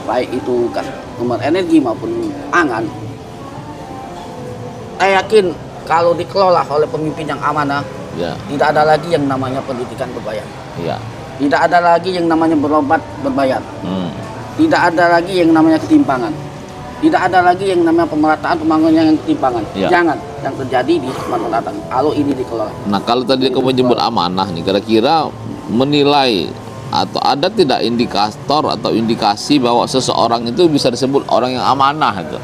baik itu sumber energi maupun pangan, saya yakin kalau dikelola oleh pemimpin yang amanah, Ya. tidak ada lagi yang namanya pendidikan berbayar. Iya. Tidak ada lagi yang namanya berobat berbayar. Tidak ada lagi yang namanya ketimpangan. Tidak ada lagi yang namanya pemerataan pembangunan yang ketimpangan. Ya. Jangan yang terjadi di Sumatera Selatan kalau ini dikelola. Nah, kalau tadi kamu menyebut amanah nih, kira-kira menilai atau ada tidak indikator atau indikasi bahwa seseorang itu bisa disebut orang yang amanah itu?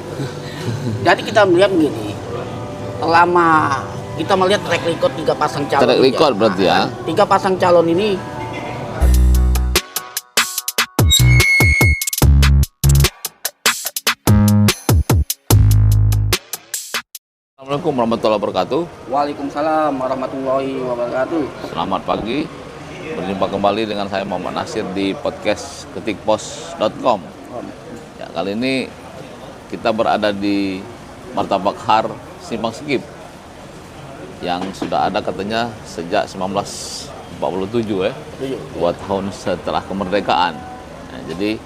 Jadi kita melihat begini, selama kita melihat track record 3 pasang calon. Track record berarti ya? 3 pasang calon ini. Assalamualaikum warahmatullahi wabarakatuh. Waalaikumsalam warahmatullahi wabarakatuh. Selamat pagi. Berjumpa kembali dengan saya Muhammad Nasir di podcast ketikpos.com. Ya, kali ini kita berada di Martabak Har Simpang Skip yang sudah ada katanya sejak 1947 ya. 2 tahun setelah kemerdekaan. Nah, jadi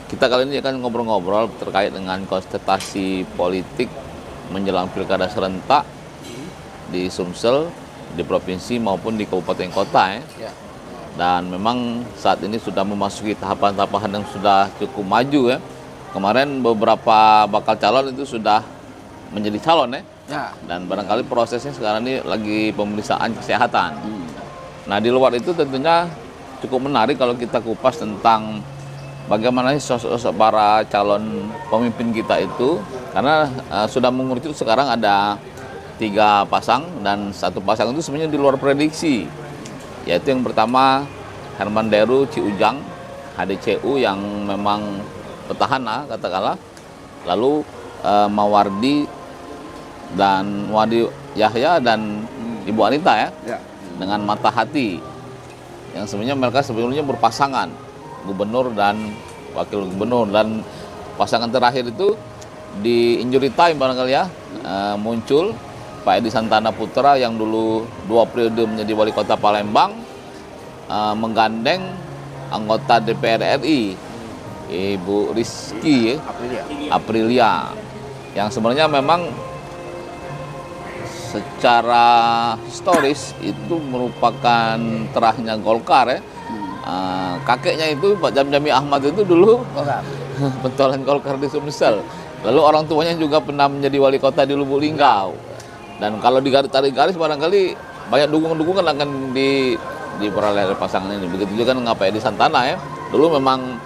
kita kali ini akan ngobrol-ngobrol terkait dengan kontestasi politik menjelang pilkada serentak di Sumsel, di provinsi maupun di kabupaten kota ya. Dan memang saat ini sudah memasuki tahapan-tahapan yang sudah cukup maju ya. Kemarin beberapa bakal calon itu sudah menjadi calon ya. Dan barangkali prosesnya sekarang ini lagi pemeriksaan kesehatan. Nah, di luar itu tentunya cukup menarik kalau kita kupas tentang bagaimana sosok-sosok para calon pemimpin kita itu, karena sudah mengerucut sekarang ada 3 pasang dan 1 pasang itu sebenarnya di luar prediksi, yaitu yang pertama Herman Deru Ciujang HDCU yang memang petahana katakanlah, lalu Mawardi dan Wadi Yahya dan Ibu Anita ya. Dengan Mata Hati yang sebenarnya mereka sebelumnya berpasangan gubernur dan wakil gubernur, dan pasangan terakhir itu di injury time barangkali ya, muncul Pak Edi Santana Putra yang dulu 2 periode menjadi wali kota Palembang, menggandeng anggota DPR RI Ibu Rizky Aprilia yang sebenarnya memang secara historis itu merupakan terahnya Golkar ya. Kakeknya itu Pak Jamjami Ahmad itu dulu pentolan Golkar di Sumsel. Lalu orang tuanya juga pernah menjadi wali kota di Lubuk Linggau. Dan kalau tarik garis barangkali banyak dukungan akan diperoleh oleh pasangan ini. Begitu juga dengan Pak Edi Santana ya. Dulu memang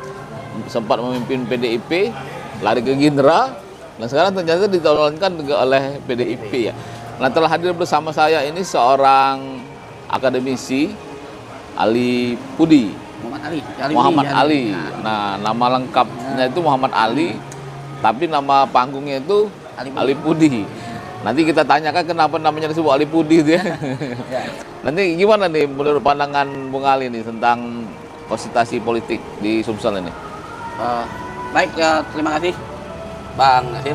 sempat memimpin PDIP, lari ke Gerindra, dan sekarang ternyata ditolongkan oleh PDIP ya. Nah, telah hadir bersama saya ini seorang akademisi Ali Pudi. Muhammad Ali. Nah, nama lengkapnya itu Muhammad Ali, tapi nama panggungnya itu Ali Pudi. Nanti kita tanyakan kenapa namanya disebut Ali Pudi itu ya. Nanti gimana nih menurut pandangan Bung Ali nih tentang konsultasi politik di Sumsel ini? Baik, terima kasih Bang Nasir.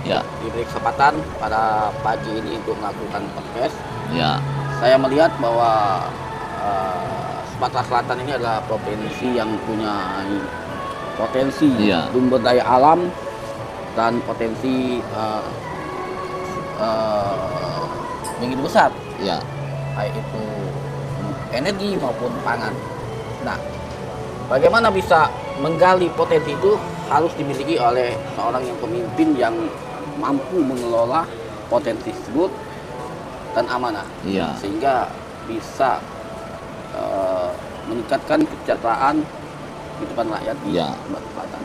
Ya. Diberi kesempatan pada pagi ini untuk melakukan podcast. Ya. Saya melihat bahwa Sumatera Selatan ini adalah provinsi yang punya potensi sumber daya alam dan potensi begitu besar, baik itu energi maupun pangan. Nah, bagaimana bisa menggali potensi itu harus dimiliki oleh seorang yang pemimpin yang mampu mengelola potensi tersebut dan amanah, sehingga bisa meningkatkan kesejahteraan kehidupan rakyat di Sumatera Selatan.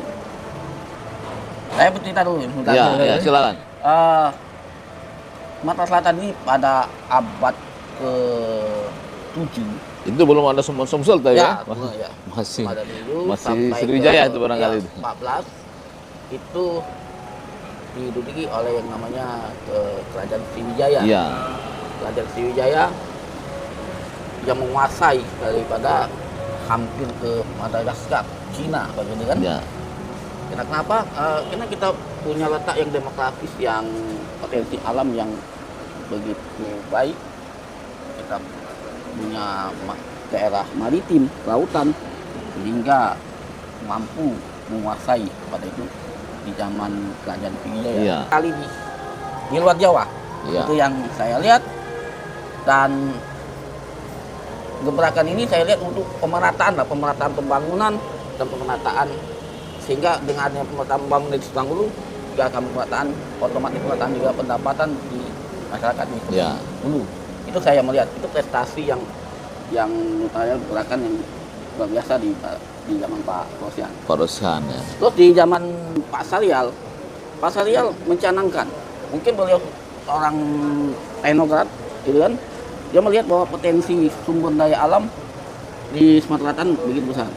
Saya bercerita dulu. Ya, silakan. Sumatera Selatan ini pada abad ke-7 itu belum ada Sumsel tadi ya? Masih Sriwijaya itu barangkali. 14 itu diduduki oleh yang namanya Kerajaan Sriwijaya. Kerajaan Sriwijaya yang menguasai daripada hampir ke Madagaskar, Cina begitu kan? Karena kenapa? Karena kita punya letak yang demografis, yang potensi alam yang begitu baik. Kita punya daerah maritim, lautan, sehingga mampu menguasai pada itu di zaman kerajaan Pijaya. Iya. Kali di luar Jawa. Iya. Itu yang saya lihat, dan gebrakan ini saya lihat untuk pemerataan pembangunan dan pemerataan, sehingga dengan adanya pemerataan pembangunan di Subang Hulu juga akan otomatis pemerataan juga pendapatan di masyarakat di Subang Hulu. Itu saya melihat itu prestasi yang menurut saya gerakan yang luar biasa di zaman Pak Rosian. Pak Rosian ya. Terus di zaman Pak Sarial mencanangkan, mungkin beliau orang teknokrat, gitu kan, dia melihat bahwa potensi sumber daya alam di Sumatera Selatan begitu besar.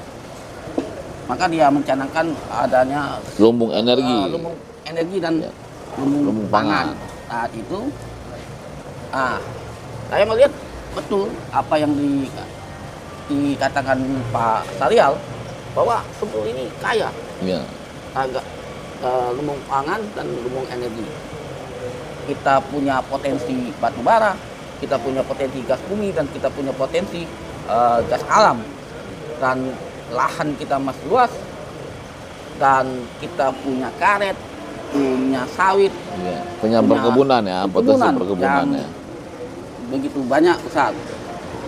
Maka dia mencanangkan adanya lumbung energi dan lumbung pangan. Saat itu, saya melihat betul apa yang dikatakan Pak Sarial, bahwa Sumur ini kaya, agak lumbung pangan dan lumbung energi. Kita punya potensi batu bara, kita punya potensi gas bumi, dan kita punya potensi gas alam, dan lahan kita masih luas, dan kita punya karet, punya sawit, punya perkebunan ya, potensi perkebunan ya, begitu banyak besar.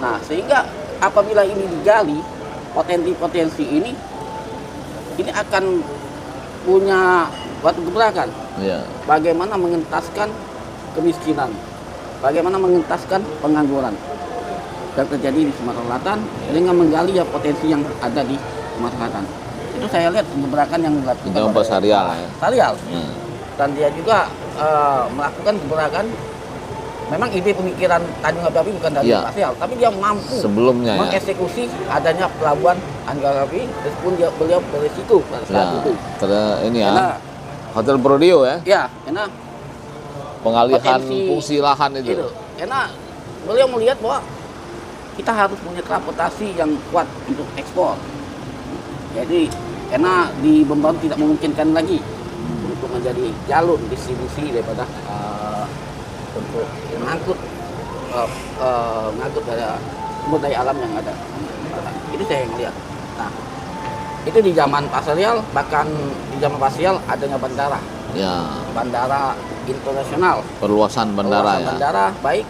Nah, sehingga apabila ini digali, potensi ini akan punya batu gebrakan. Bagaimana mengentaskan kemiskinan, bagaimana mengentaskan pengangguran yang terjadi di Sumatera Selatan dengan menggali potensi yang ada di Sumatera Selatan. Itu saya lihat gebrakan yang dilakukan oleh Pak Sarial. Dan dia juga melakukan gebrakan. Memang ide pemikiran Tanjung Api bukan dari Pak Sarial, tapi dia mampu sebelumnya mengeksekusi adanya pelabuhan Tanjung Api, meskipun beliau berisiko pada saat itu. Ini ya, Hotel Prodeo ya. Ya, karena pengalihan fungsi lahan itu. Karena beliau melihat bahwa kita harus punya transportasi yang kuat untuk ekspor. Jadi karena di Bembang tidak memungkinkan lagi untuk menjadi jalur distribusi daripada untuk mengangkut sumber daya alam yang ada. Itu saya yang lihat. Nah, itu di zaman Pak Sarial, bahkan di zaman Pak Sarial adanya bandara. Bandara internasional. Perluasan bandara ya. Bandara baik.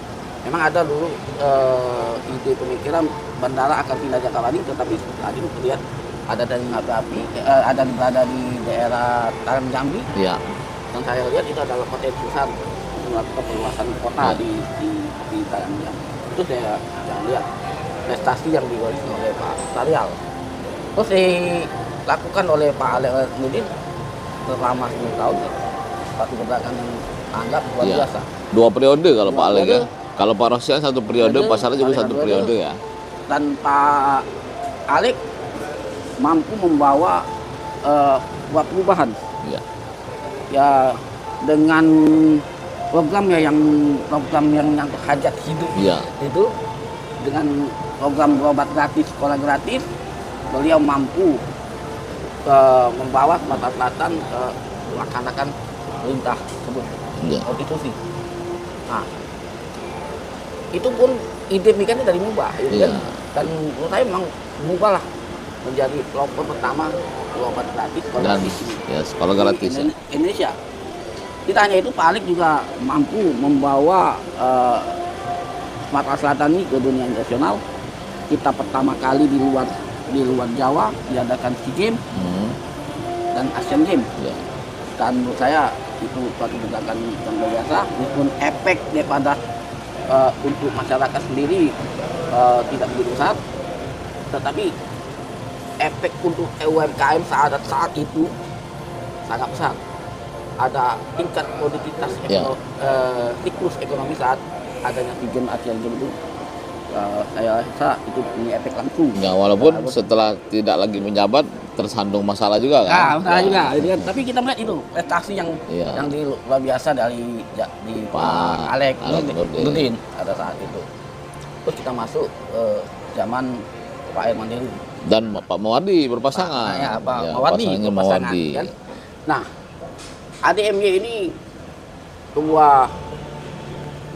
Memang ada dulu ide pemikiran bandara akan pindah Jakawali, tetapi saat itu terlihat ada Tanjung Api, berada di daerah Taran Jambi. Dan saya lihat itu adalah potensi besar untuk melakukan perluasan kota di Taran Jambi. Itu saya lihat prestasi yang diwarisi oleh Pak Sarial. Terus dilakukan oleh Pak Alex Nurdin selama 10 tahun. Satu gerakan yang anggap luar biasa. 2 periode kalau Pak Alex ya. Kalau Pak Rosian 1 periode, Pak Sarial juga 1 periode ya. Dan Pak Alex mampu membawa buat perubahan. Ya dengan program yang nyangkut hajat hidup itu, dengan program berobat gratis, sekolah gratis, beliau mampu membawa Sumatera Selatan melaksanakan perintah tersebut, konstitusi. Nah, itu pun ide mikirnya dari Mubah, dan menurut saya memang Mubah lah menjadi pelopor pertama berobat gratis, sekolah gratis di Indonesia. Tidak hanya itu, Pak Alex juga mampu membawa Sumatera Selatan ini ke dunia internasional. Kita pertama kali di luar Jawa diadakan SEA Games dan Asian Games. Dan menurut saya itu suatu gerakan yang luar biasa, meskipun efek daripada untuk masyarakat sendiri tidak begitu besar, tetapi efek untuk UMKM saat itu sangat besar. Ada tingkat produktivitas siklus ekonomi saat adanya SEA Games Asian Games itu. Saya rasa itu punya efek langsung. Walaupun setelah tidak lagi menjabat tersandung masalah juga kan. Masalah juga. Tapi kita melihat itu prestasi yang luar biasa dari Pak Alex Nurdin pada saat itu. Terus kita masuk zaman Pak Herman Deru dan Pak Mawardi berpasangan. Pak Mawardi berpasangan. Kan? Nah, ADMY ini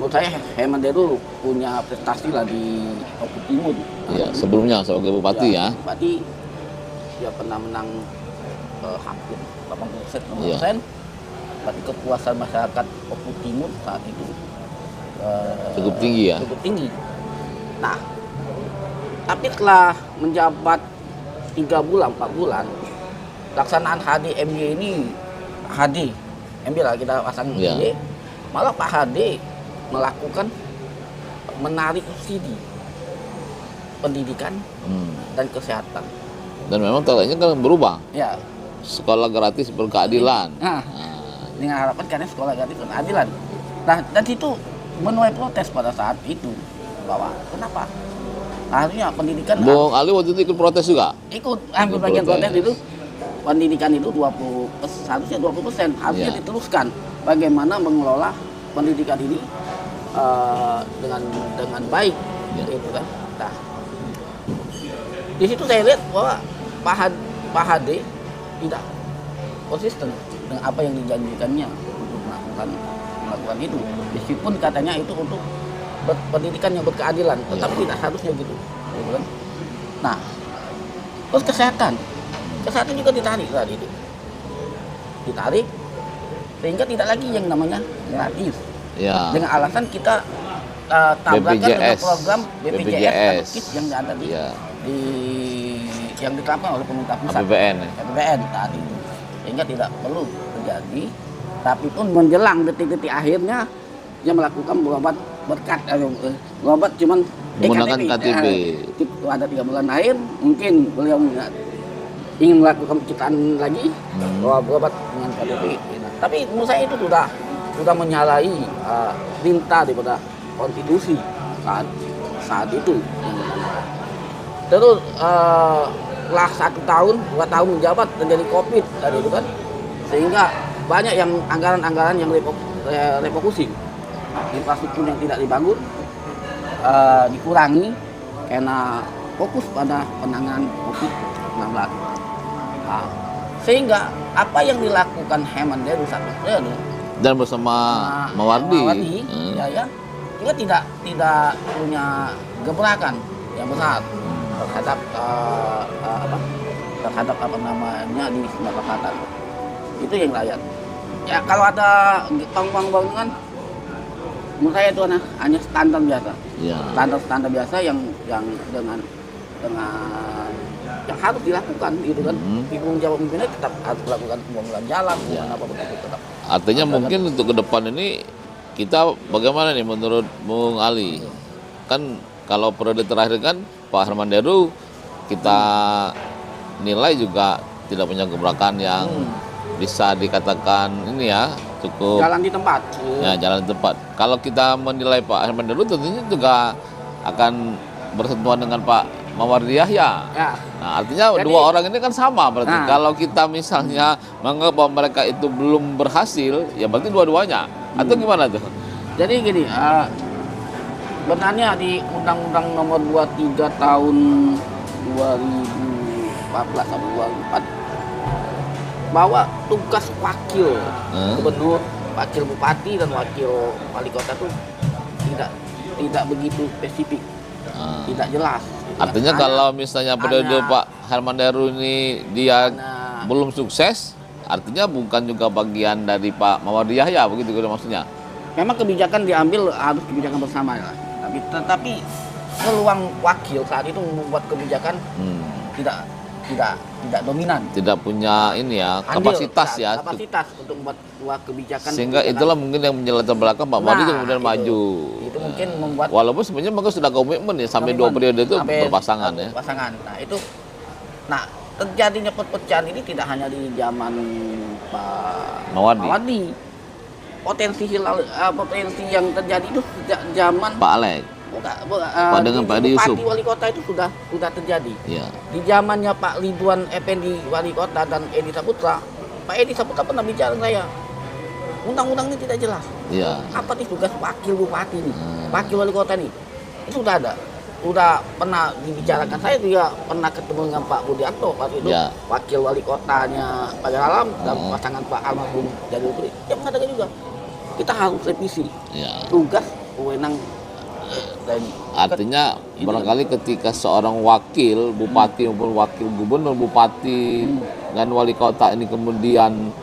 menurut saya Herman Deru punya prestasi lah di Oku Timur. Sebelumnya sebagai bupati ya. Bupati, dia pernah menang hampir 80%, Iya. 60%. Tapi kepuasan masyarakat Oku Timur saat itu Cukup tinggi ya. cukup tinggi. Nah, tapi setelah menjabat 3 bulan, 4 bulan, pelaksanaan HDMY ini, MY lah kita pasang Iya. MY, malah Pak HD melakukan menarik subsidi pendidikan dan kesehatan. Dan memang totalnya kan berubah. Ya, Sekolah gratis berkeadilan. nah, dengan harapan karena sekolah gratis dan keadilan. Nah, dan itu menuai protes pada saat itu bahwa kenapa harusnya pendidikan Bung Ali waktu itu ikut protes juga. ikut ambil Ikut bagian protes. protes itu. Pendidikan itu 20%, harusnya 20%, harusnya Iya. diteruskan bagaimana mengelola pendidikan ini dengan baik, Iya. gitu kan. Nah, di situ saya lihat bahwa Pak HD tidak konsisten dengan apa yang dijanjikannya untuk melakukan itu, meskipun katanya itu untuk pendidikan yang berkeadilan, tetapi tidak harusnya gitu kan. Nah, terus kesehatan juga ditarik tadi itu, sehingga tidak lagi yang namanya gratis, Ya. dengan alasan kita tabrakan dengan BPJS. program BPJS BPJS. atau KIS yang ada Ya. yang diterapkan oleh pemerintah pusat, APBN. APBN tadi itu, sehingga tidak perlu terjadi. Tapi pun menjelang detik-detik akhirnya dia melakukan berobat berkat, berobat cuman Menggunakan KTP. Itu ada 3 bulan akhir, mungkin beliau ingin melakukan pencitraan lagi, berobat dengan KTP. Tapi menurut saya itu sudah menyalahi perintah daripada konstitusi saat itu. Terus setelah 1 tahun, 2 tahun menjabat terjadi COVID tadi itu kan, sehingga banyak yang anggaran-anggaran yang refocusing, infrastruktur yang tidak dibangun dikurangi karena fokus pada penanganan COVID-19. Nah, sehingga apa yang dilakukan Hemendero satu periode Dan bersama Mawardi. ya, juga tidak punya gebrakan yang besar terhadap terhadap apa namanya di Sumatera Selatan. Itu yang layak. Ya kalau ada bangunan, menurut saya itu hanya standar biasa. Ya. Standar biasa yang dengan yang harus dilakukan gitu kan. Tanggung jawab pimpinannya tetap harus melakukan pembangunan jalan, pembangunan apa begitu tetap. Artinya mungkin untuk ke depan ini kita bagaimana nih menurut Bung Ali? Kan kalau periode terakhir kan Pak Hemendero kita nilai juga tidak punya gebrakan yang bisa dikatakan ini ya cukup Jalan di tempat. ya jalan di tempat. Kalau kita menilai Pak Hemendero tentunya juga akan bersentuhan dengan Pak Mawardi Yahya. Ya. Nah, artinya Jadi- dua orang ini kan sama berarti. Nah. Kalau kita misalnya menganggap bahwa mereka itu belum berhasil, ya berarti dua-duanya. Atau gimana tuh? Jadi gini, sebenarnya di Undang-Undang Nomor 23 Tahun 2014 atau 2004 bahwa tugas wakil gubernur, wakil bupati dan wakil wali kota itu tidak begitu spesifik, tidak jelas. Artinya kalau misalnya periode Pak Hemendero ini dia Hanya- belum sukses, artinya bukan juga bagian dari Pak Mawardi Yahya begitu kan maksudnya. memang kebijakan diambil harus kebijakan bersama ya. Tetapi peluang wakil saat itu membuat kebijakan tidak dominan. Tidak punya ini ya Andil, kapasitas ya. kapasitas untuk membuat sebuah kebijakan. Sehingga itulah mungkin yang menjelatar belakang Pak Mawardi Nah, kemudian itu. maju. Itu mungkin membuat Walaupun sebenarnya mereka sudah komitmen ya sampai 2 periode itu sampai berpasangan ya. Berpasangan. Nah, terjadinya perpecahan ini tidak hanya di zaman Pak Mawardi. Potensi yang terjadi itu sejak zaman Pak Alek. Pak dengan Pak Edi Yusuf. Bupati wali kota itu sudah terjadi. Ya. Di zamannya Pak Ridwan Effendi wali kota dan Edi Saputra, Pak Edi Saputra pernah bicara ke saya, undang-undang ini tidak jelas. Ya. Apa nih tugas wakil bupati nih, wakil wali kota nih? Itu sudah ada, sudah pernah dibicarakan. Saya juga pernah ketemu dengan Pak Budiarto waktu itu, Ya. wakil wali kotanya Pak Alam dan pasangan Pak almarhum Jadul Puri. Dia mengatakan juga kita harus revisi Ya. tugas wewenang dan Artinya barangkali ketika seorang wakil bupati maupun wakil gubernur, bupati dan wali kota ini kemudian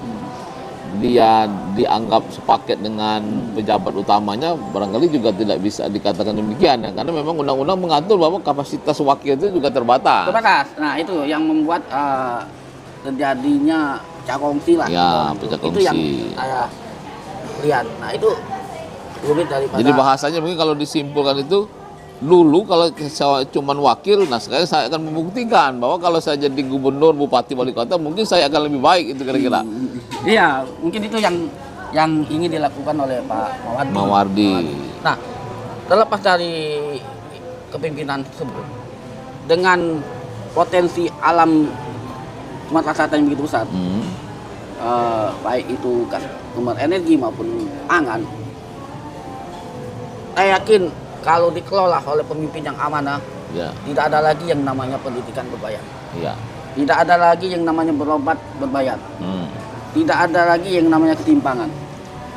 dia dianggap sepaket dengan pejabat utamanya, barangkali juga tidak bisa dikatakan demikian ya, karena memang undang-undang mengatur bahwa kapasitas wakil itu juga terbatas. Nah itu yang membuat terjadinya pecah kongsi lah. Ya, pecah Itu yang kongsi. saya lihat. Nah itu rumit daripada. Jadi bahasanya mungkin kalau disimpulkan itu, dulu kalau saya cuman wakil, nah sekarang saya akan membuktikan bahwa kalau saya jadi gubernur, bupati, wali kota, mungkin saya akan lebih baik, itu kira-kira. Iya, mungkin itu yang ingin dilakukan oleh Pak Mawardi. Nah, terlepas dari kepemimpinan tersebut, dengan potensi alam Sumatera Selatan yang begitu besar, baik itu kan sumber energi maupun pangan, saya yakin kalau dikelola oleh pemimpin yang amanah, Ya, tidak ada lagi yang namanya pendidikan berbayar. ya. Tidak ada lagi yang namanya berobat berbayar. Hmm. Tidak ada lagi yang namanya ketimpangan.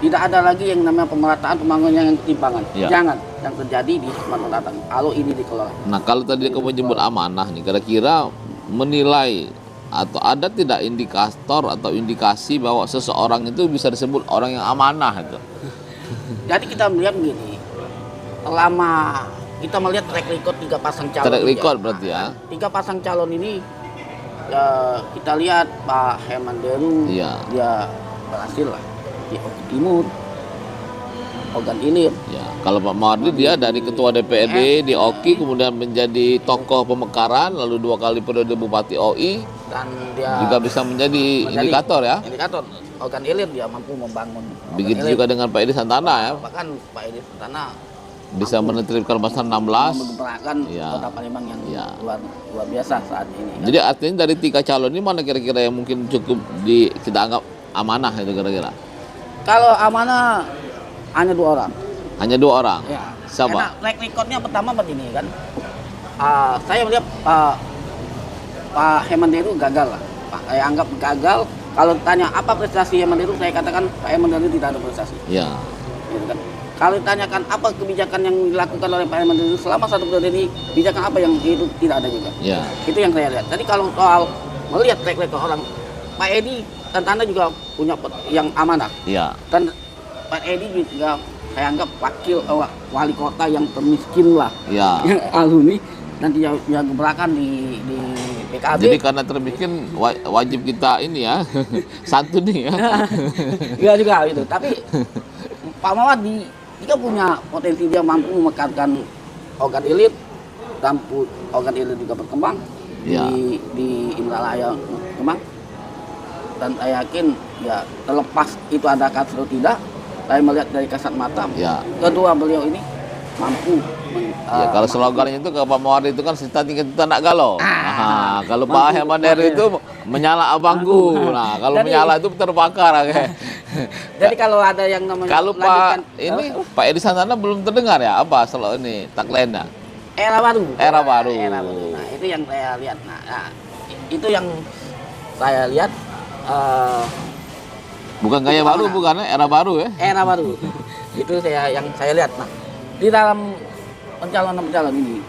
Tidak ada lagi yang namanya pemerataan pembangunan yang ketimpangan. Ya. Jangan yang terjadi di Sumatera Selatan kalau ini dikelola. Nah, kalau tadi kamu menyebut amanah nih, kira-kira menilai atau ada tidak indikator atau indikasi bahwa seseorang itu bisa disebut orang yang amanah itu? Jadi kita melihat begini, selama kita melihat track record 3 pasang calon. Track ini record berarti ya? 3 pasang calon ini kita lihat Pak Herman Deru, Iya. dia berhasil lah di Oki Timur, Ogan Ilir. Ya, kalau Pak Mawardi dia dari ketua DPRD di Oki, kemudian menjadi tokoh pemekaran, lalu 2 kali periode bupati OI, Dan dia juga bisa menjadi indikator ya. Indikator Ogan Ilir dia mampu membangun. Begitu Ogan Ilir. juga dengan Pak Edi Santana ya, Bahkan Pak Edi Santana bisa menertibkan pasal 16. menggerakkan Iya. Kota Palembang yang Iya. luar biasa saat ini. Kan? Jadi artinya dari 3 calon ini mana kira-kira yang mungkin cukup kita anggap amanah itu kira-kira? Kalau amanah hanya 2 orang. Hanya 2 orang. Ya. Siapa? Karena track recordnya pertama begini kan. Saya melihat Pak Herman Deru gagal lah. Saya anggap gagal. Kalau tanya apa prestasi Herman Deru, saya katakan Pak Herman Deru tidak ada prestasi. Ya. Gitu kan. Kalau ditanyakan apa kebijakan yang dilakukan oleh Pak Herman Deru selama 1 periode ini, kebijakan apa yang itu tidak ada juga. Ya. Itu yang saya lihat. Jadi kalau soal melihat track record orang, Pak Edi Santana juga punya yang amanah. Ya. Dan Pak Edi juga saya anggap wali kota yang termiskin lah. Ya. Alumni dan dia gebrakan di PKB. Jadi karena terbikin wajib kita ini ya satu nih ya. Iya juga gitu. Tapi Pak Mawardi dia punya potensi, dia mampu memekarkan Ogan Ilir dan Ogan Ilir juga berkembang Ya. di Indralaya berkembang. Dan saya yakin ya terlepas itu ada kasus atau tidak, saya melihat dari kasat mata, Ya. kedua beliau ini mampu. Ya, kalau slogannya itu ke Pak Mawardi itu kan kita nak galau. Nah, kalau Pak Herman Deru itu menyala abangku. Nah, kalau Jadi- menyala itu terbakar. Jadi kalau ada yang namanya Kalau lanjutkan, Pak ini Pak Edi Santana belum terdengar ya apa selalu ini tagline-nya? era baru. Era baru. Nah, itu yang saya lihat. Nah, itu yang saya lihat Bukan gaya baru, bukan ya? Era baru ya? era baru. Itu yang saya lihat. Nah, di dalam pencalonan ini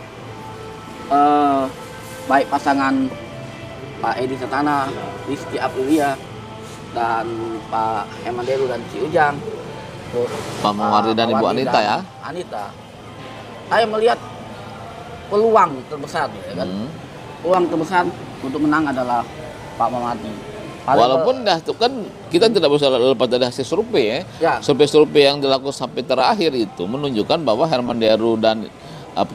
baik pasangan Pak Edi Santana, Rizky Aprilia, dan Pak Herman Deru dan Si Ujang, terus Pak Mawardi dan Ibu Anita ya? Anita, saya melihat peluang terbesar, ya kan? Peluang terbesar untuk menang adalah Pak Mawardi. Walaupun dah itu kan kita tidak bisa lepas dari hasil survei ya. Ya. Survei-survei yang dilakukan sampai terakhir itu menunjukkan bahwa Herman Deru dan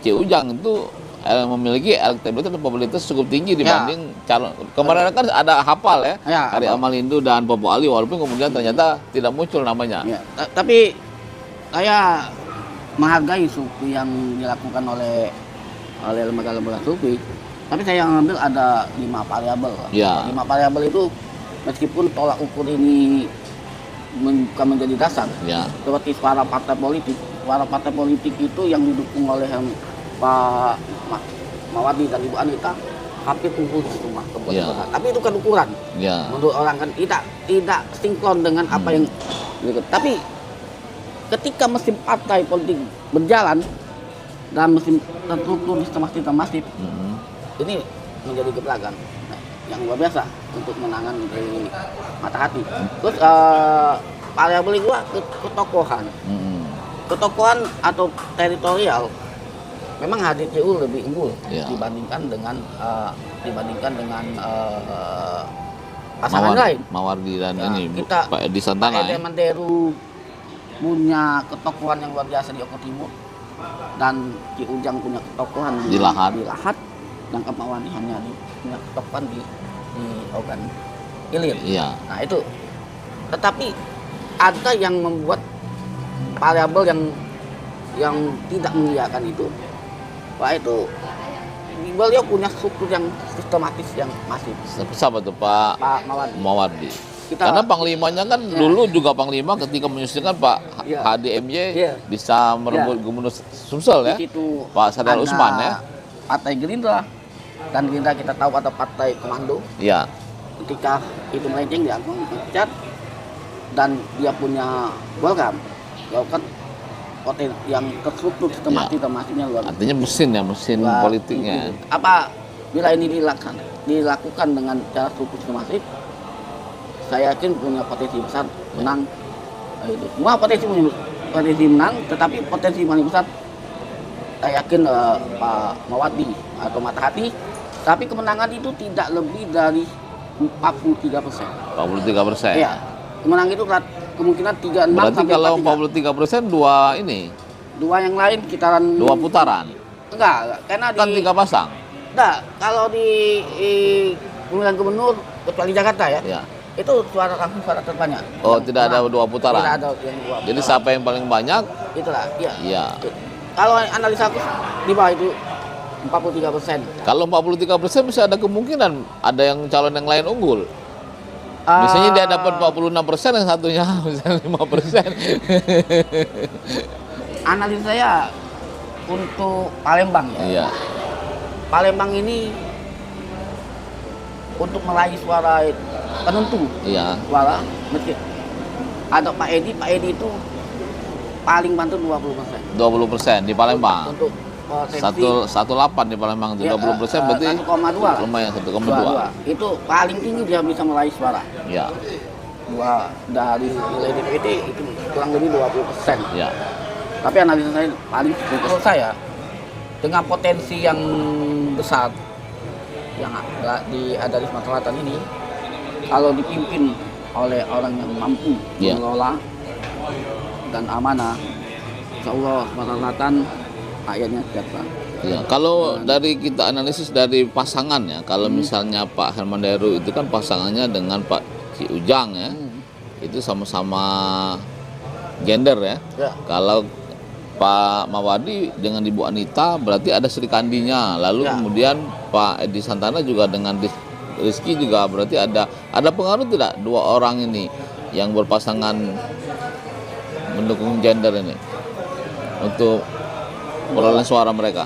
C. Ujang itu memiliki elektabilitas dan popularitas cukup tinggi dibanding calon kemarin kan ada hafal ya, Ya, Ari hafal. Amalindo dan Popo Ali, walaupun kemudian ternyata tidak muncul namanya. Ya, tapi saya menghargai survei yang dilakukan oleh lembaga-lembaga survei. Tapi saya yang ambil ada 5 variabel. Ya. 5 variabel itu meskipun tolak ukur ini bukan menjadi dasar, Ya. seperti suara partai politik. Suara partai politik itu yang didukung oleh Pak Mawardi dan Ibu Anita hampir kumpul semua. Ya. Tapi itu kan ukuran. Ya. Menurut orang kan tidak sinkron dengan apa yang gitu. Tapi ketika mesin partai politik berjalan, dan mesin terstruktur sistematis masif Mm-mm. ini menjadi gebrakan yang luar biasa untuk menangani dari mata hati. Terus variabel kedua ketokohan. Mm-mm. Ketokohan atau teritorial memang HDCU lebih unggul Ya. dibandingkan dengan pasangan lain. Mawardi dan Ya, ini kita- Pak Edi Santana Pak Ede ya. Manderu punya ketokohan yang luar biasa di Oko Timur dan Ki Ujang punya ketokohan Di Lahat. dan Kemawani hanya punya ketokohan di Ogan Ilir. Iya. Nah itu, tetapi ada yang membuat variabel yang tidak mengiyakan itu, Pak itu beliau punya struktur yang sistematis yang masif. Siapa tuh Pak Pak Mawardi. Mawardi? Kita- Karena panglimanya kan Ya. dulu juga panglima ketika menyusulkan Pak Ya. HDMY Ya. bisa merebut Gubernur Sumsel ya. Di situ Pak Sadar ada Usman ya. Partai Gerindra, dan Gerindra kita tahu ada partai komando. Iya. Ketika itu melenceng dia akan dipecat, dan dia punya Golkar poten yang terstruktur sistematis masifnya luar biasa. Artinya mesin Wah, politiknya. Apa bila ini dilakukan dengan cara struktur sistematis, saya yakin punya potensi besar menang. Itu semua potensi menang, tetapi potensi paling besar saya yakin Pak Mawardi atau mata hati. Tapi kemenangan itu tidak lebih dari 43%. 43%. Iya, kemenangan itu kemungkinan 36 Berarti sampai kalau 43. 43% dua ini, Dua yang lain kitaran dua putaran. enggak, karena Kan 3 pasang. enggak, kalau di pemilihan gubernur kecuali Jakarta ya. Ya. Itu langsung suara terbanyak. Oh, Yang tidak ada menang. dua putaran. Tidak ada yang dua Jadi putaran. siapa yang paling banyak? Itulah, iya. Iya. Kalau analisa aku di bawah itu 43%. Kalau 43% bisa ada kemungkinan ada yang calon yang lain unggul. Biasanya dia dapat 46%, yang satunya misalnya 5%. Analisa saya untuk Palembang ya. Iya. Palembang ini untuk meraih suara penentu Iya. suara meski ada Pak Edi itu paling bantu 20%. 20% di Palembang. Untuk potensi 18 di Palembang itu ya, 20% berarti 1,2. lumayan 1,2. Itu paling tinggi dia bisa meraih suara. Ya. Dua dari nilai DPD itu kurang lebih 20%. Ya. Tapi analisa saya paling menurut saya dengan potensi yang besar yang ada di Sumatera Selatan ini, kalau dipimpin oleh orang yang mampu Ya. mengelola dan amanah, insya Allah Sumatera Selatan rakyatnya sejahtera. Ya, kalau dari kita analisis dari pasangannya, kalau misalnya Pak Herman Deru itu kan pasangannya dengan Pak Ki Ujang ya, itu sama-sama gender ya. Ya. Kalau Pak Mawardi dengan Ibu Anita berarti ada Sri Kandinya, lalu Ya. kemudian Pak Edi Santana juga dengan Rizky juga berarti ada pengaruh tidak dua orang ini yang berpasangan mendukung gender ini untuk perolehan suara mereka.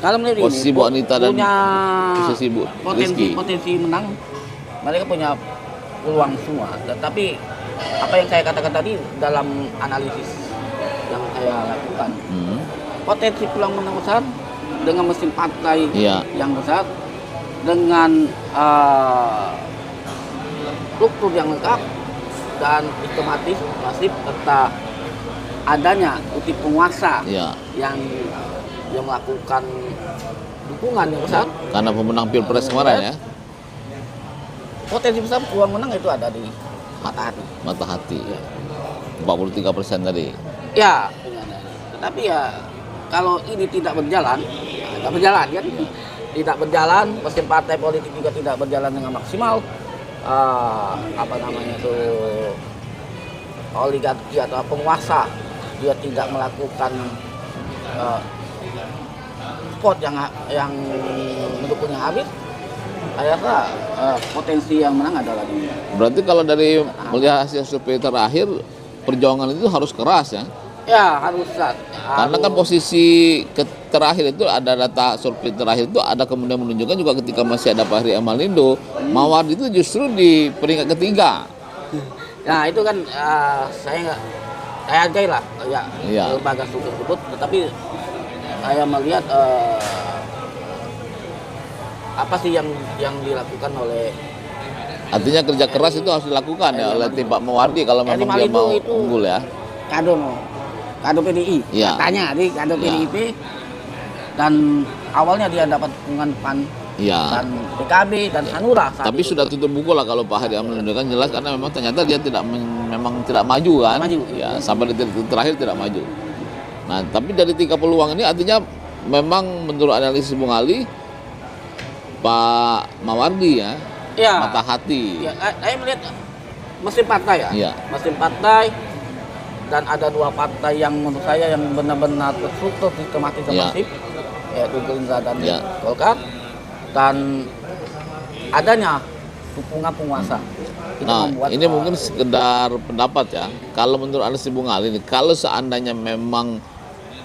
Kalau melihat Posisi ini Bu Anita dan punya posisi Bu Rizky. potensi menang, mereka punya peluang semua. Tetapi apa yang saya katakan tadi dalam analisis yang saya lakukan, potensi peluang menang besar dengan mesin partai Iya. yang besar, dengan struktur yang lengkap dan sistematis masif, serta adanya titik penguasa Iya. yang melakukan dukungan yang besar. Karena pemenang Pilpres kemarin ya, Potensi besar peluang menang itu ada di mata hati. mata hati. Ya. 43% tadi. Ya, tetapi ya kalau ini tidak berjalan, tidak berjalan kan? Tidak berjalan, mesin partai politik juga tidak berjalan dengan maksimal. Apa namanya itu oligarki atau penguasa dia tidak melakukan spot yang mendukungnya habis. Saya rasa potensi yang menang adalah di. Berarti kalau dari melihat hasil survei terakhir, perjuangan itu harus keras ya. Ya harus. Karena kan posisi terakhir itu ada data survei terakhir itu ada kemudian menunjukkan juga ketika masih ada Pak Heri Amalindo, Mawardi itu justru di peringkat ketiga. Nah itu kan saya hargai lah ya Iya. lembaga survei tersebut, tetapi saya melihat apa sih yang dilakukan oleh Artinya kerja keras itu harus dilakukan ya oleh tim Pak Mawardi kalau memang dia mau unggul ya. kado PDI Iya. katanya di kado Iya. PDIP, dan awalnya dia dapat dukungan PAN Iya. dan PKB dan Hanura saat Tapi itu. sudah tutup buku lah kalau Pak Hadi Amin menunjukkan jelas karena memang ternyata dia memang tidak maju kan. Maju. Ya, sampai detik terakhir tidak maju. Nah, tapi dari 3 peluang ini artinya memang menurut analisis Bung Ali Pak Mawardi ya, Ya, mata hati. ya, saya melihat mesin partai ya. Iya. Mesin partai, dan ada 2 partai yang menurut saya yang benar-benar terstruktur sistematis masif, yaitu Gerindra dan Iya. Golkar, dan adanya dukungan penguasa. Itu Nah, membuat, ini mungkin sekedar pendapat ya. Kalau menurut analisis Bung Ali ini, kalau seandainya memang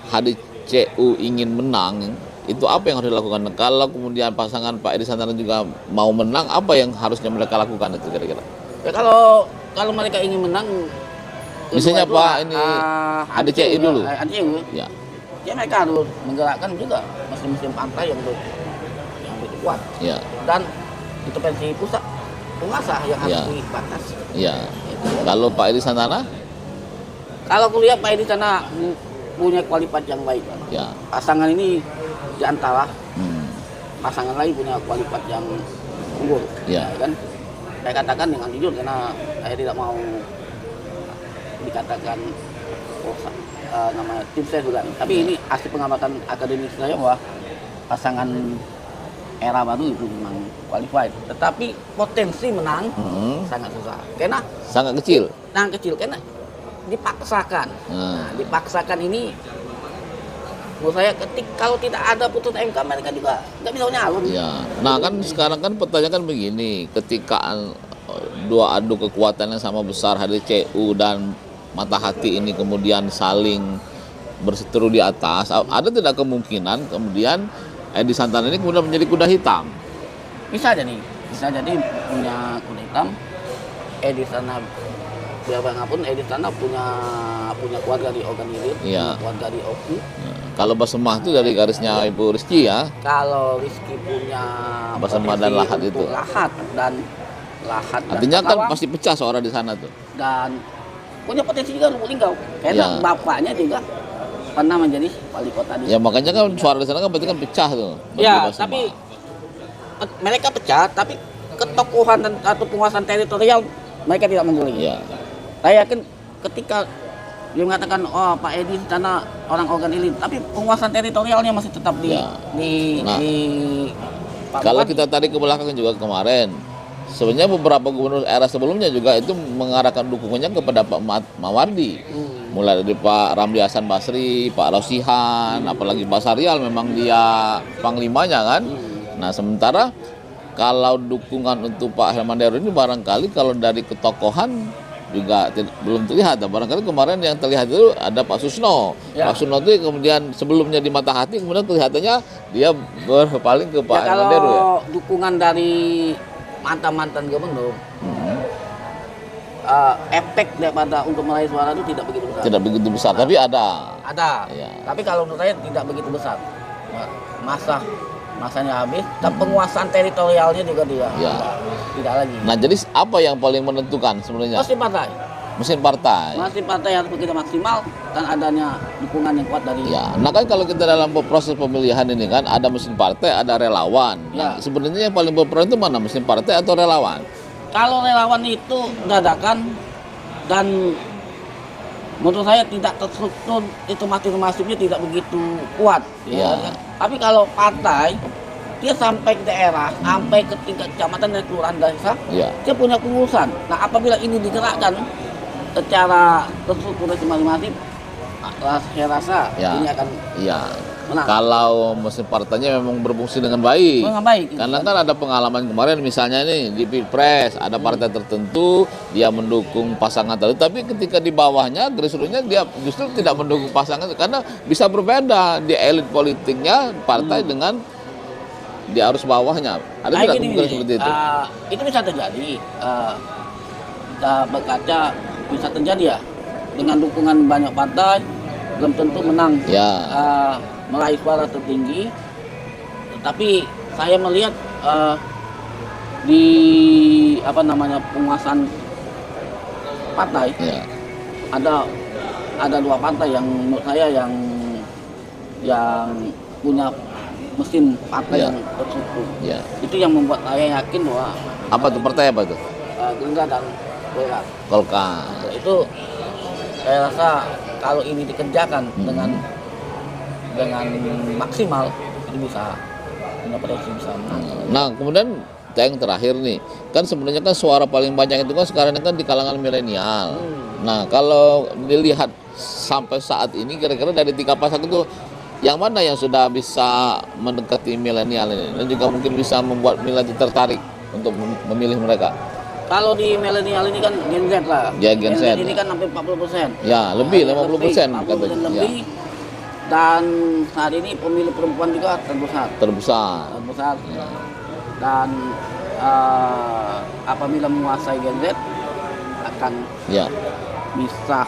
HDCU ingin menang, itu apa yang harus dilakukan? Kalau kemudian pasangan Pak Edi Santana juga mau menang, apa yang harusnya mereka lakukan itu kira-kira? ya kalau mereka ingin menang, Misalnya kedua itu, Pak ini HDCU dulu. HDCU, Ya, ya mereka harus menggerakkan juga mesin-mesin partai yang lebih kuat, ya, dan intervensi pusat penguasa yang harus Ya. dibatasi. ya. Kalau Pak Edi Santana, Kalau kulihat Pak Edi sana punya kualitas yang baik. ya, Pasangan ini di antara hmm, pasangan lain punya kualitas yang unggul. Ya. Kan? Saya katakan dengan jujur karena saya tidak mau dikatakan namanya tim saya juga. Tapi ini hasil pengamatan akademis saya bahwa pasangan era baru itu memang qualified. Tetapi potensi menang sangat susah. Karena sangat kecil. kecil karena dipaksakan. Nah. Nah, dipaksakan ini menurut saya kalau tidak ada putusan MK mereka juga nggak bisa nyalon. Ya, nah kan sekarang kan pertanyaan kan begini, ketika dua adu kekuatan yang sama besar HDCU dan Mata Hati ini kemudian saling berseteru di atas, ada tidak kemungkinan kemudian Edi Santana ini kemudian menjadi kuda hitam? Bisa jadi punya kuda hitam. Edi sana biar bagaimanapun Edi sana punya keluarga di Organilir, Iya. keluarga di OKU. Kalau Basemah itu dari garisnya Ibu Rizky ya. Kalau Rizky punya Basemah dan potensi Lahat untuk itu. lahat dan Artinya kan Lawang, pasti pecah suara di sana tuh. dan punya potensi juga Lubuk Linggau karena Ya. bapaknya juga pernah menjadi wali kota di Ya makanya kan suara di sana kan berarti kan pecah tuh. bagi ya, Basemah. tapi mereka pecah, tapi ketokohan dan atau penguasaan teritorial mereka tidak memiliki. Ya. Saya yakin ketika dia mengatakan Pak Edi karena orang organ elit, tapi penguasaan teritorialnya masih tetap di Ya. di Nah, di Pak Kalau Bupati. kita tarik ke belakang juga kemarin, sebenarnya beberapa gubernur era sebelumnya juga itu mengarahkan dukungannya kepada Pak Mawardi. Mulai dari Pak Ramli Hasan Basri, Pak Rosihan, apalagi Pak Saryal memang dia panglimanya kan. Nah sementara kalau dukungan untuk Pak Herman Deru ini barangkali kalau dari ketokohan juga belum terlihat. Barangkali kemarin yang terlihat itu ada Pak Susno. Ya. Pak Susno itu kemudian sebelumnya di Mata Hati, kemudian kelihatannya dia berpaling ke Pak Ya, Herman Deru ya. kalau dukungan dari mantan gubernur, efek daripada untuk meraih suara itu tidak begitu besar. Tidak begitu besar, tapi ada. Ada. Ya. Tapi kalau menurut saya tidak begitu besar. Masanya habis dan penguasaan teritorialnya juga Ya. tidak lagi. Nah jadi apa yang paling menentukan sebenarnya? Mesin partai. Mesin partai. Mesin partai harus begitu maksimal dan adanya dukungan yang kuat dari Ya, nah kan kalau kita dalam proses pemilihan ini kan ada mesin partai, ada relawan. Nah, Ya. sebenarnya yang paling berperan itu mana, mesin partai atau relawan? Kalau relawan itu dadakan dan menurut saya tidak terstruktur, itu masifnya tidak begitu kuat. Ya. Tapi kalau partai dia sampai ke daerah, sampai ke tingkat kecamatan dan kelurahan dan desa, Ya. dia punya pengurusan. Nah apabila ini digerakkan secara terstruktur masing-masing, saya rasa Ya. ini akan Iya. menang. Kalau mesin partainya memang berfungsi dengan baik. Dengan baik. Karena kan ada pengalaman kemarin misalnya nih di Pilpres ada partai tertentu dia mendukung pasangan tertentu, tapi ketika di bawahnya grassrootsnya dia justru tidak mendukung pasangan karena bisa berbeda di elit politiknya partai dengan di arus bawahnya. Ada tidak gini, kemungkinan seperti itu? Itu bisa terjadi. Kita berkaca bisa terjadi ya dengan dukungan banyak partai belum tentu menang. Ya. meraih suara tertinggi. Tapi saya melihat di penguasaan partai Ya. ada dua partai yang menurut saya yang punya mesin partai Ya. yang terstruktur. Ya. Itu yang membuat saya yakin bahwa Apa tuh partai apa tuh? Gerindra dan Golkar Golkar. itu saya rasa kalau ini dikerjakan dengan maksimal itu bisa punya potensi bisa menang. Nah, kemudian yang terakhir nih, kan sebenarnya kan suara paling banyak itu kan sekarang ini kan di kalangan milenial. Nah, kalau dilihat sampai saat ini kira-kira dari 3 pasang itu yang mana yang sudah bisa mendekati milenial ini dan juga mungkin bisa membuat milenial tertarik untuk memilih mereka? Kalau di milenial ini kan Gen Z lah. Ya, Gen Z. ini kan hampir 40%. Ya, lebih 50% 40% katanya. Ya, lebih. Dan saat ini pemilih perempuan juga terbesar. terbesar. Dan apabila menguasai Gen Z akan Ya. bisa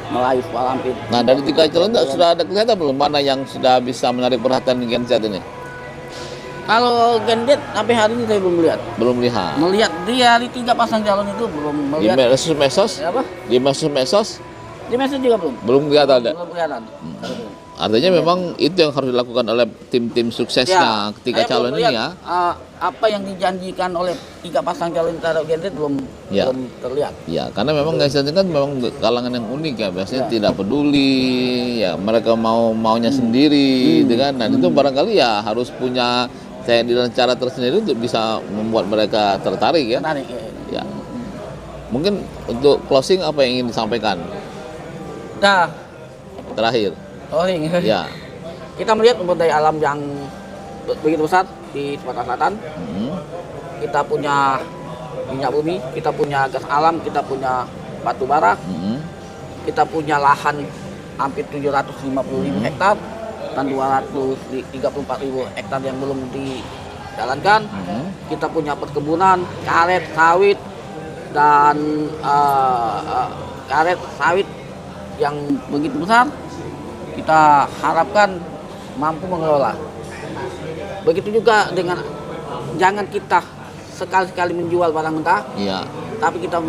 meraih suara hampir. Nah, dari 3 calon itu sudah ada kelihatan belum mana yang sudah bisa menarik perhatian Gen Z ini? Kalau Gen Z sampai hari ini saya belum lihat. Belum lihat. Melihat dia di 3 pasang calon itu belum Di melihat. medsos? Apa? Di medsos Di message juga belum. belum kelihatan ada. Belum kelihatan. Artinya memang itu yang harus dilakukan oleh tim-tim suksesnya ketika saya calon belum ini lihat, ya. apa yang dijanjikan oleh 3 pasang calon terhadap Gen Z belum Ya. terlihat. Ya, karena memang Gen Z ini kan memang kalangan yang unik ya, biasanya Ya. tidak peduli, ya mereka maunya sendiri, gitu kan. Dan itu barangkali ya harus punya teknik dan cara tersendiri untuk bisa membuat mereka tertarik ya. Menarik. Ya. Mungkin untuk closing apa yang ingin disampaikan Nah, terakhir? ini. Ya. Kita melihat sumber daya alam yang begitu besar di Sumatera Selatan. Kita punya minyak bumi, kita punya gas alam, kita punya batu bara, kita punya lahan hampir 750.000 hektar dan 234.000 hektar yang belum dijalankan. Kita punya perkebunan, karet, sawit, dan karet, sawit yang begitu besar. Kita harapkan mampu mengelola. Begitu juga dengan jangan kita sekali-sekali menjual barang mentah, Iya. tapi kita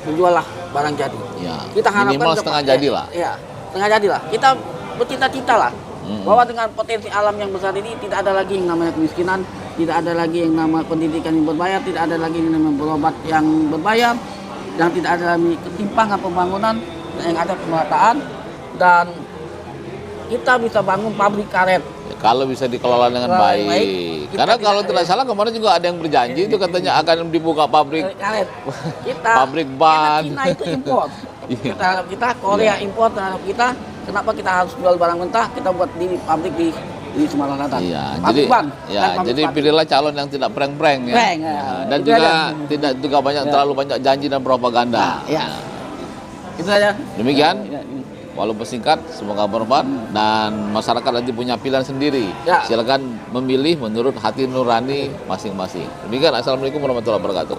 menjual lah barang jadi. Ya. Kita harapkan Minimal setengah jadi lah. Iya, setengah jadi lah. Kita bercita-cita lah bahwa dengan potensi alam yang besar ini tidak ada lagi yang namanya kemiskinan, tidak ada lagi yang namanya pendidikan yang berbayar, tidak ada lagi yang namanya berobat yang berbayar, dan tidak ada lagi ketimpangan pembangunan, yang ada pemerataan, dan kita bisa bangun pabrik karet. Ya, kalau bisa dikelola dengan Baik. baik. Kita Karena kalau tidak- tidak salah kemarin juga ada yang berjanji itu katanya akan dibuka pabrik Karet. Kita Pabrik ban. Cina itu impor. Iya. kita Korea impor terhadap kita. Kenapa kita harus jual barang mentah? Kita buat di pabrik di Sumatera Selatan. Iya, Pabrik jadi ban, ya, dan pabrik jadi ban. pilihlah calon yang tidak prank-prank ya. Prank, ya. Ya, dan Itu juga aja. tidak juga banyak terlalu banyak janji dan propaganda. Nah, ya. Ya. Itu saja. Demikian. Ya, Walaupun singkat, semoga bermanfaat dan masyarakat nanti punya pilihan sendiri. Ya. Silakan memilih menurut hati nurani masing-masing. Demikian, assalamualaikum warahmatullahi wabarakatuh.